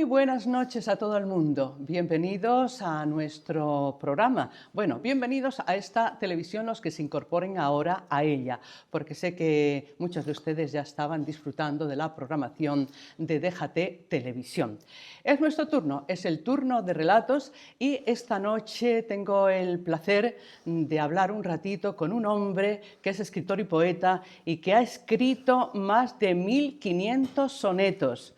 buenas noches a todo el mundo. Bienvenidos a nuestro programa. Bueno, bienvenidos a esta televisión los que se incorporen ahora a ella, porque sé que muchos de ustedes ya estaban disfrutando de la programación de Déjate Televisión. Es nuestro turno, es el turno de relatos y esta noche tengo el placer de hablar un ratito con un hombre que es escritor y poeta y que ha escrito más de 1500 sonetos.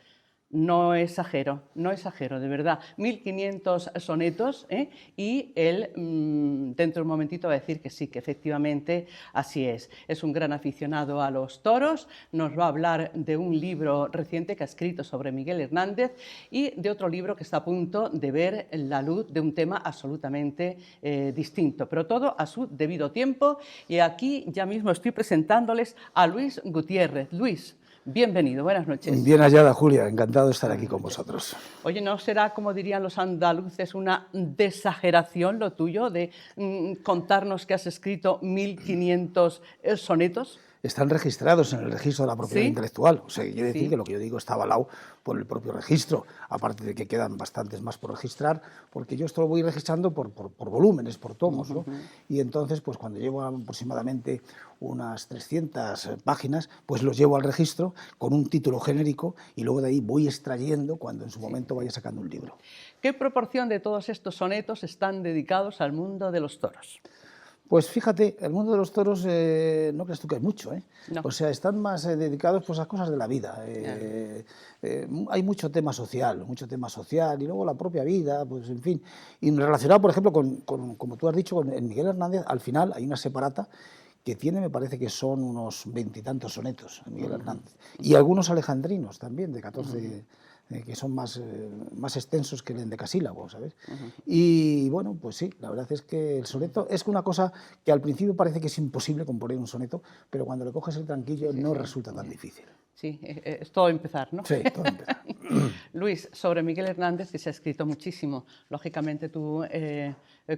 No exagero, de verdad. 1500 sonetos, y él dentro de un momentito va a decir que sí, que efectivamente así es. Es un gran aficionado a los toros, nos va a hablar de un libro reciente que ha escrito sobre Miguel Hernández y de otro libro que está a punto de ver la luz, de un tema absolutamente distinto, pero todo a su debido tiempo. Y aquí ya mismo estoy presentándoles a Luis Gutiérrez. Luis, bienvenido, buenas noches. Bien hallada, Julia, encantado de estar aquí con vosotros. Oye, ¿no será, como dirían los andaluces, una desageración lo tuyo de contarnos que has escrito 1500 sonetos? Están registrados en el registro de la propiedad intelectual. O sea, quiere decir que lo que yo digo está avalado por el propio registro, aparte de que quedan bastantes más por registrar, porque yo esto lo voy registrando por volúmenes, por tomos, ¿no? Y entonces, pues cuando llevo aproximadamente unas 300 páginas, pues los llevo al registro con un título genérico y luego de ahí voy extrayendo cuando en su momento vaya sacando un libro. ¿Qué proporción de todos estos sonetos están dedicados al mundo de los toros? Pues fíjate, el mundo de los toros no creas tú que hay mucho, ¿eh? No. O sea, están más dedicados pues, a cosas de la vida. Hay mucho tema social y luego la propia vida, pues en fin. Y relacionado, por ejemplo, como tú has dicho, con el Miguel Hernández, al final hay una separata que tiene, me parece que son unos 20 y tantos sonetos, Miguel Hernández. Y algunos alejandrinos también, de 14... que son más extensos que el endecasílabo, ¿sabes? Y bueno, pues sí, la verdad es que el soneto es una cosa que al principio parece que es imposible componer un soneto, pero cuando le coges el tranquillo no resulta tan difícil. Sí, es todo empezar, ¿no? Sí, todo empezar. Luis, sobre Miguel Hernández, que se ha escrito muchísimo. Lógicamente tú,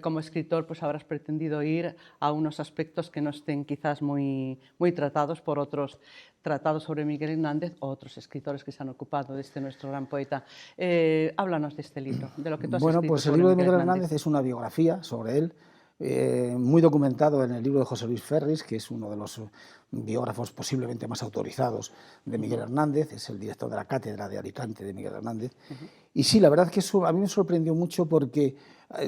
como escritor, pues habrás pretendido ir a unos aspectos que no estén quizás muy tratados por otros tratados sobre Miguel Hernández o otros escritores que se han ocupado de este nuestro gran poeta. Háblanos de este libro, de lo que tú has escrito. Bueno, pues el libro de Miguel Hernández es una biografía sobre él, muy documentado en el libro de José Luis Ferris, que es uno de los biógrafos posiblemente más autorizados de Miguel Hernández, es el director de la cátedra de Alicante de Miguel Hernández. Y sí, la verdad es que eso a mí me sorprendió mucho porque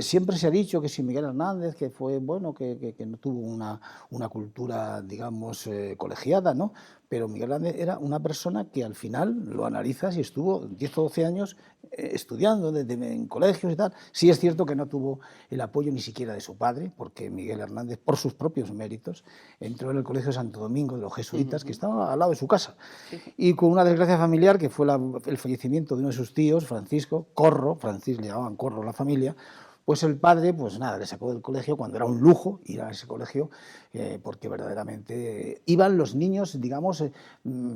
siempre se ha dicho que si Miguel Hernández, que fue bueno, que no tuvo una cultura, digamos, colegiada, ¿no? Pero Miguel Hernández era una persona que al final lo analizas y estuvo 10 o 12 años estudiando en colegios y tal. Sí es cierto que no tuvo el apoyo ni siquiera de su padre, porque Miguel Hernández, por sus propios méritos, entró en el Colegio de Santo Domingo de los jesuitas, que estaba al lado de su casa. Y con una desgracia familiar, que fue el fallecimiento de uno de sus tíos, Francisco Corro, le llamaban Corro la familia, pues el padre, pues nada, le sacó del colegio cuando era un lujo ir a ese colegio, porque verdaderamente iban los niños, digamos,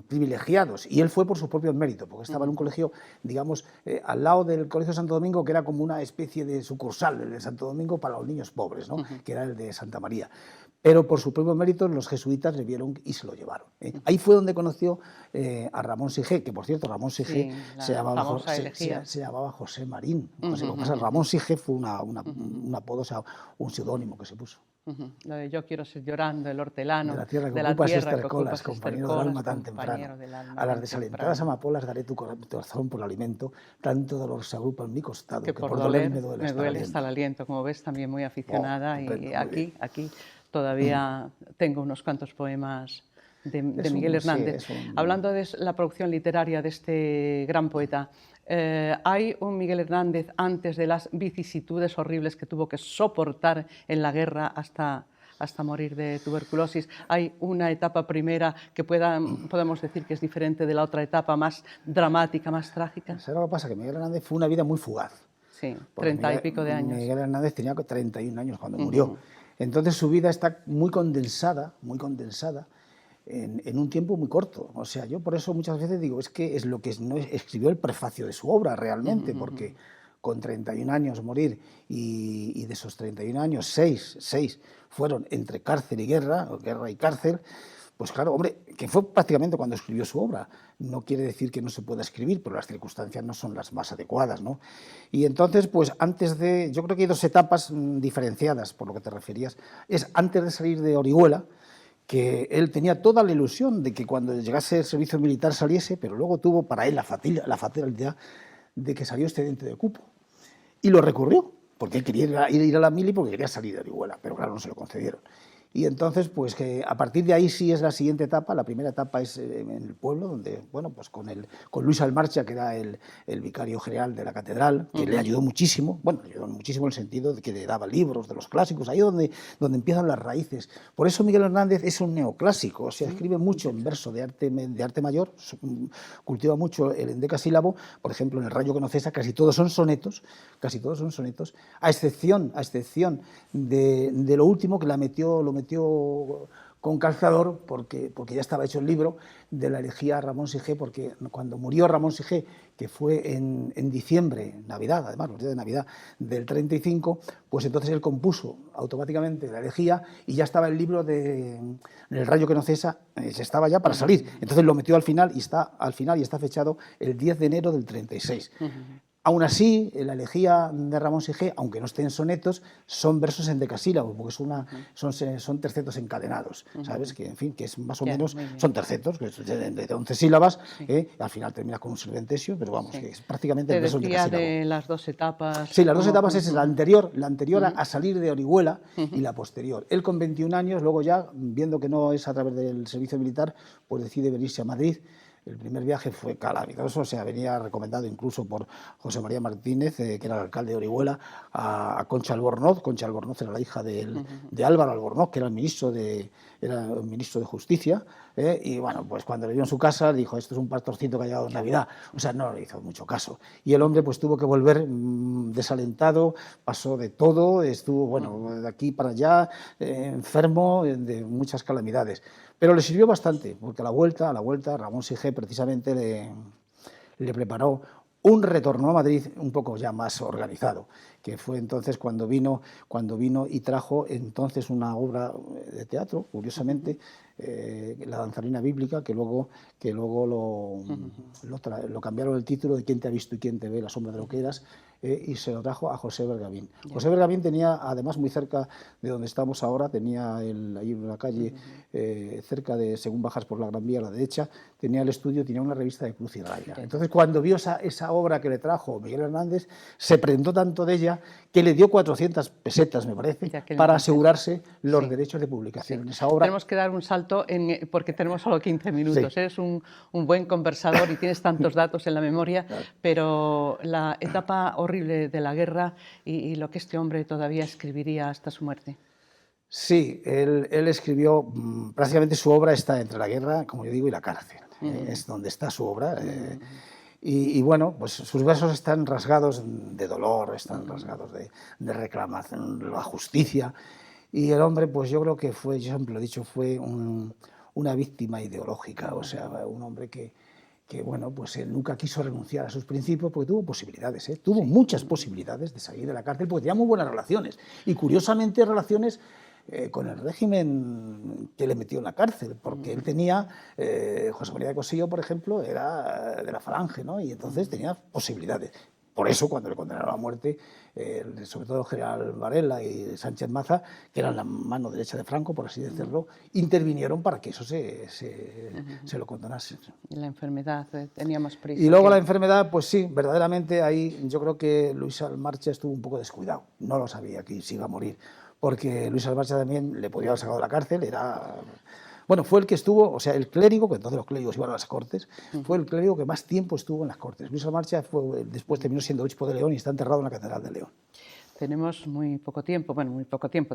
privilegiados, y él fue por sus propios méritos, porque estaba en un colegio, digamos, al lado del Colegio de Santo Domingo, que era como una especie de sucursal del de Santo Domingo para los niños pobres, ¿no? Que era el de Santa María. Pero por sus propios méritos los jesuitas le vieron y se lo llevaron. Ahí fue donde conoció a Ramón Sige, que por cierto Ramón Sige se llamaba José Marín. Ramón Sige fue un apodo, o sea, un seudónimo que se puso. Lo de yo quiero ser llorando, el hortelano, de la tierra que ocupas estercolas, compañero del alma tan temprano. A las desalentadas amapolas daré tu corazón por alimento, tanto dolor se agrupa en mi costado, que por doler me duele hasta el aliento. Como ves, también muy aficionada, y aquí todavía tengo unos cuantos poemas de Miguel Hernández. Hablando de la producción literaria de este gran poeta, hay un Miguel Hernández antes de las vicisitudes horribles que tuvo que soportar en la guerra hasta morir de tuberculosis. Hay una etapa primera que podemos decir que es diferente de la otra etapa, más dramática, más trágica. ¿Sabes lo que pasa? Que Miguel Hernández fue una vida muy fugaz. Sí, 30 y pico de años. Miguel Hernández tenía 31 años cuando murió. Entonces su vida está muy condensada en un tiempo muy corto. O sea, yo por eso muchas veces digo, es que es lo que no escribió el prefacio de su obra realmente, porque con 31 años morir y de esos 31 años, 6 fueron entre cárcel y guerra, o guerra y cárcel, Pues claro, hombre, que fue prácticamente cuando escribió su obra. No quiere decir que no se pueda escribir, pero las circunstancias no son las más adecuadas, ¿no? Y entonces, pues antes de... Yo creo que hay dos etapas diferenciadas, por lo que te referías. Es antes de salir de Orihuela, que él tenía toda la ilusión de que cuando llegase el servicio militar saliese, pero luego tuvo para él la fatalidad de que salió excedente de cupo. Y lo recurrió, porque él quería ir a la mili porque quería salir de Orihuela, pero claro, no se lo concedieron. Y entonces, pues que a partir de ahí sí es la siguiente etapa. La primera etapa es en el pueblo, donde, bueno, pues con Luis Almarcha, que era el vicario general de la catedral, que le ayudó muchísimo, bueno, le ayudó muchísimo en el sentido de que le daba libros de los clásicos, ahí donde empiezan las raíces. Por eso Miguel Hernández es un neoclásico, o sea, escribe mucho en verso de arte mayor, cultiva mucho el endecasílabo, por ejemplo, en El rayo que no cesa, casi todos son sonetos, a excepción de lo último que lo metió con calzador, porque ya estaba hecho el libro de la elegía a Ramón Sige, porque cuando murió Ramón Sige, que fue en diciembre, Navidad, además, los días de Navidad del 35, pues entonces él compuso automáticamente la elegía y ya estaba el libro de El rayo que no cesa, se estaba ya para salir. Entonces lo metió al final y está fechado el 10 de enero del 36. Aún así, la elegía de Ramón Sige, aunque no estén sonetos, son versos endecasílabos, porque son tercetos encadenados, ¿sabes? Que, en fin, que es más o menos, son tercetos, que es de 11 sílabas, al final termina con un serventesio, pero vamos, que es prácticamente el verso endecasílabo. Te decía de las dos etapas. Sí, las dos etapas es la anterior a salir de Orihuela y la posterior. Él con 21 años, luego ya, viendo que no es a través del servicio militar, pues decide venirse a Madrid. El primer viaje fue calamitoso, o sea, venía recomendado incluso por José María Martínez, que era el alcalde de Orihuela, a Concha Albornoz. Concha Albornoz era la hija de Álvaro Albornoz, que era el ministro de Justicia, y bueno, pues cuando le vio en su casa dijo, esto es un pastorcito que ha llegado en Navidad, o sea, no le hizo mucho caso. Y el hombre pues tuvo que volver desalentado, pasó de todo, estuvo, bueno, de aquí para allá, enfermo de muchas calamidades. Pero le sirvió bastante, porque a la vuelta, Ramón Sige precisamente le preparó un retorno a Madrid un poco ya más organizado, que fue entonces cuando vino y trajo entonces una obra de teatro, curiosamente, La danzarina bíblica, que luego lo cambiaron el título de ¿Quién te ha visto y quién te ve? La sombra de lo que eras, y se lo trajo a José Bergavín. José Bergavín tenía, además, muy cerca de donde estamos ahora, tenía ahí en la calle, cerca de, según bajas por la Gran Vía a la derecha, tenía el estudio, tenía una revista de Cruz y Raya. Entonces, cuando vio esa obra que le trajo Miguel Hernández, se prendó tanto de ella que le dio 400 pesetas, me parece, para asegurarse los derechos de publicación en esa obra. Tenemos que dar un salto porque tenemos solo 15 minutos. Sí. Eres un buen conversador y tienes tantos datos en la memoria, pero la etapa horrible de la guerra y lo que este hombre todavía escribiría hasta su muerte. Sí, él escribió, prácticamente su obra está entre la guerra, como yo digo, y la cárcel. Es donde está su obra. Y bueno, pues sus versos están rasgados de dolor, están rasgados de reclamación de la justicia. Y el hombre, pues yo creo que fue, yo siempre lo he dicho, fue una víctima ideológica, o sea, un hombre que bueno, pues él nunca quiso renunciar a sus principios porque tuvo posibilidades, tuvo muchas posibilidades de salir de la cárcel porque tenía muy buenas relaciones. Y curiosamente relaciones con el régimen que le metió en la cárcel, porque él tenía, José María de Cosillo, por ejemplo, era de la Falange, ¿no? Y entonces tenía posibilidades. Por eso, cuando le condenaron a muerte, sobre todo el general Varela y Sánchez Maza, que eran la mano derecha de Franco, por así decirlo, intervinieron para que eso se lo condenase. Y la enfermedad tenía más prisa. Y luego la enfermedad, pues sí, verdaderamente ahí yo creo que Luis Almarcha estuvo un poco descuidado. No lo sabía que se iba a morir, porque Luis Almarcha también le podía haber sacado de la cárcel, bueno, fue el que estuvo, o sea, el clérigo, que entonces los clérigos iban a las Cortes, fue el clérigo que más tiempo estuvo en las Cortes. Luis Almarcha después terminó siendo obispo de León y está enterrado en la Catedral de León. Tenemos muy poco tiempo,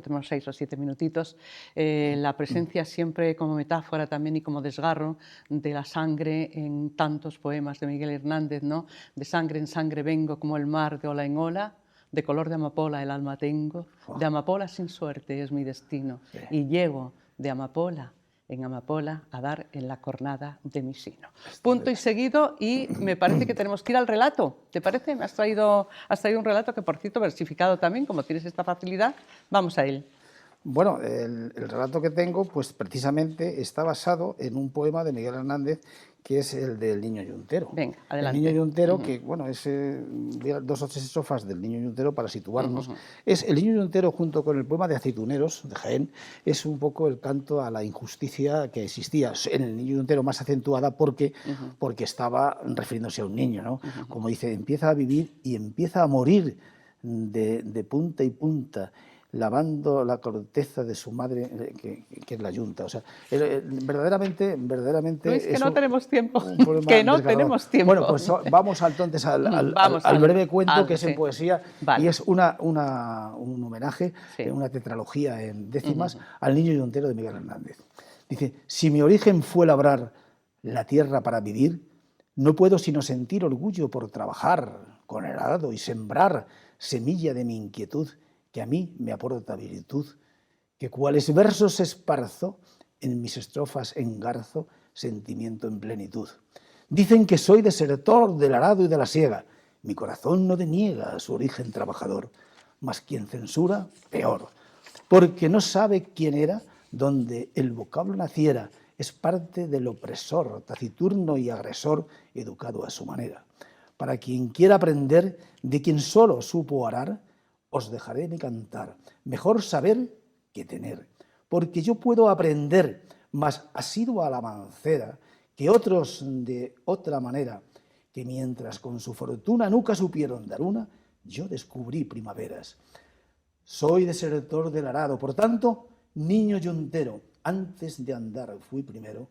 tenemos 6 o 7 minutitos. La presencia siempre como metáfora también y como desgarro de la sangre en tantos poemas de Miguel Hernández, ¿no? De sangre en sangre vengo como el mar de ola en ola, de color de amapola el alma tengo, de amapola sin suerte es mi destino, y llego de amapola en amapola a dar en la cornada de mi sino. Punto y seguido, y me parece que tenemos que ir al relato. ¿Te parece? Has traído un relato que, por cierto, versificado también, como tienes esta facilidad. Vamos a él. Bueno, el relato que tengo, pues precisamente está basado en un poema de Miguel Hernández, que es el del Niño Yuntero. Venga, El adelante. Niño Yuntero, que bueno, es voy a dar 2 o 3 estrofas del Niño Yuntero para situarnos. Es el Niño Yuntero, junto con el poema de Aceituneros, de Jaén, es un poco el canto a la injusticia que existía en el Niño Yuntero, más acentuada porque estaba refiriéndose a un niño, ¿no? Como dice, empieza a vivir y empieza a morir de punta y punta, lavando la corteza de su madre, que es la yunta. O sea, verdaderamente Luis, que no tenemos tiempo. Que no tenemos tiempo. Bueno, pues vamos entonces al breve cuento, que es en poesía, y es un homenaje, una tetralogía en décimas, al Niño Yuntero de Miguel Hernández. Dice: si mi origen fue labrar la tierra para vivir, no puedo sino sentir orgullo por trabajar con el arado y sembrar semilla de mi inquietud, que a mí me aporta virtud, que cuales versos esparzo, en mis estrofas engarzo sentimiento en plenitud. Dicen que soy desertor del arado y de la siega, mi corazón no deniega su origen trabajador, mas quien censura, peor, porque no sabe quién era donde el vocablo naciera, es parte del opresor, taciturno y agresor, educado a su manera. Para quien quiera aprender de quien solo supo arar, os dejaré mi cantar, mejor saber que tener, porque yo puedo aprender, mas asiduo a la mancera, que otros de otra manera, que mientras con su fortuna nunca supieron dar una, yo descubrí primaveras. Soy desertor del arado, por tanto, niño yuntero, antes de andar fui primero,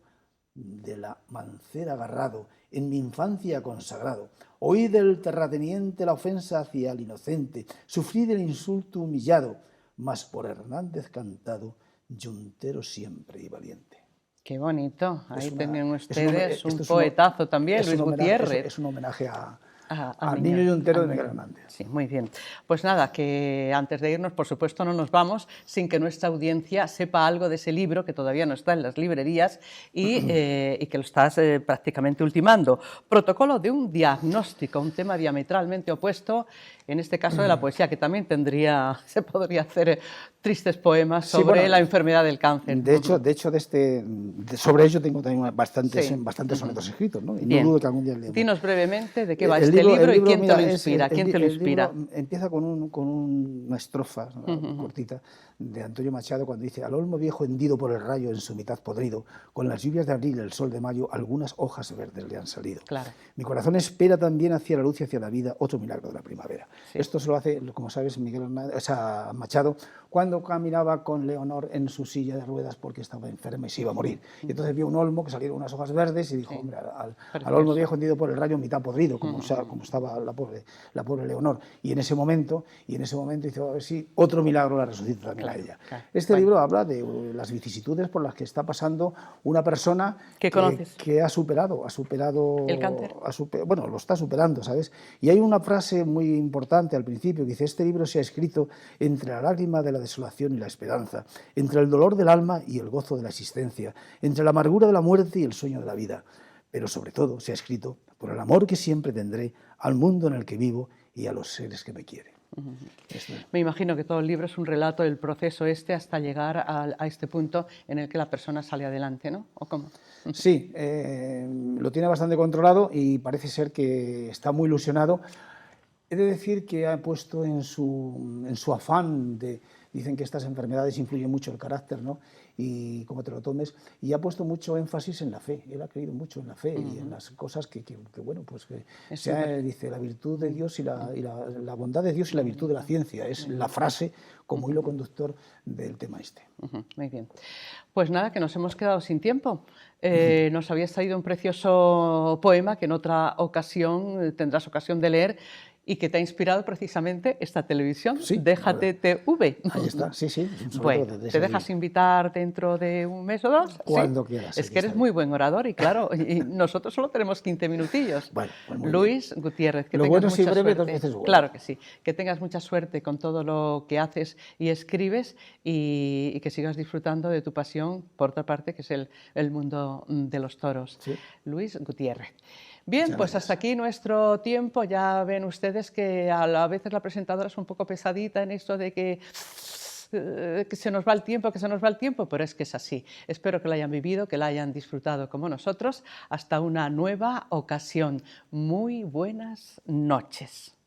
de la mancera agarrado, en mi infancia consagrado. Oí del terrateniente la ofensa hacia el inocente, sufrí del insulto humillado, mas por Hernández cantado, yuntero siempre y valiente. Qué bonito, ahí tienen ustedes un poetazo también, Luis Gutiérrez. Es un homenaje al Niño Yuntero de Miguel Hernández. Sí, muy bien. Pues nada, que antes de irnos, por supuesto, no nos vamos sin que nuestra audiencia sepa algo de ese libro, que todavía no está en las librerías y que lo estás prácticamente ultimando. Protocolo de un diagnóstico, un tema diametralmente opuesto, en este caso de la poesía, que también se podría hacer tristes poemas sobre la enfermedad del cáncer. De hecho, sobre ello tengo también bastantes sonetos escritos, ¿no? Y no dudo que algún día leemos. Dinos brevemente de qué va este libro y quién te lo inspira. ¿Quién te lo inspira? Empieza con una estrofa cortita de Antonio Machado, cuando dice: al olmo viejo hendido por el rayo en su mitad podrido, con las lluvias de abril, el sol de mayo, algunas hojas verdes le han salido. Claro. Mi corazón espera también hacia la luz y hacia la vida otro milagro de la primavera. Sí. Esto se lo hace, como sabes, Machado, cuando caminaba con Leonor en su silla de ruedas porque estaba enferma y se iba a morir. Y entonces vio un olmo que salieron unas hojas verdes y dijo: hombre, al olmo viejo hendido por el rayo mitad podrido, como estaba la pobre Leonor. Y en ese momento dice: a ver si otro milagro la resucita también a ella. Claro. Este libro habla de las vicisitudes por las que está pasando una persona que ha superado el cáncer. Bueno, lo está superando, ¿sabes? Y hay una frase muy importante al principio que dice: este libro se ha escrito entre la lágrima de la desolación y la esperanza, entre el dolor del alma y el gozo de la existencia, entre la amargura de la muerte y el sueño de la vida. Pero sobre todo se ha escrito por el amor que siempre tendré al mundo en el que vivo y a los seres que me quieren. Me imagino que todo el libro es un relato del proceso hasta llegar a este punto en el que la persona sale adelante, ¿no? ¿O cómo? Sí, lo tiene bastante controlado y parece ser que está muy ilusionado. He de decir que ha puesto en su afán dicen que estas enfermedades influyen mucho el carácter, ¿no? Y cómo te lo tomes, y ha puesto mucho énfasis en la fe. Él ha creído mucho en la fe y en las cosas que bueno, pues dice la virtud de Dios y la bondad de Dios y la virtud de la ciencia. Es la frase como hilo conductor del tema este. Muy bien. Pues nada, que nos hemos quedado sin tiempo. Nos habías traído un precioso poema que en otra ocasión tendrás ocasión de leer, y que te ha inspirado precisamente esta televisión, sí, Déjate TV. Ahí está, sí. Bueno, ¿te dejas invitar dentro de un mes o dos? Cuando ¿sí? quieras. Es que eres muy buen orador y claro, y nosotros solo tenemos 15 minutillos. Bueno, pues Luis Gutiérrez, que lo tengas bueno mucha si breve, suerte. 2 veces bueno. Claro que sí, que tengas mucha suerte con todo lo que haces y escribes y que sigas disfrutando de tu pasión, por otra parte, que es el mundo de los toros. Sí. Luis Gutiérrez. Bien, pues hasta aquí nuestro tiempo. Ya ven ustedes que a veces la presentadora es un poco pesadita en esto de que que se nos va el tiempo, que se nos va el tiempo, pero es que es así. Espero que lo hayan vivido, que lo hayan disfrutado como nosotros. Hasta una nueva ocasión. Muy buenas noches.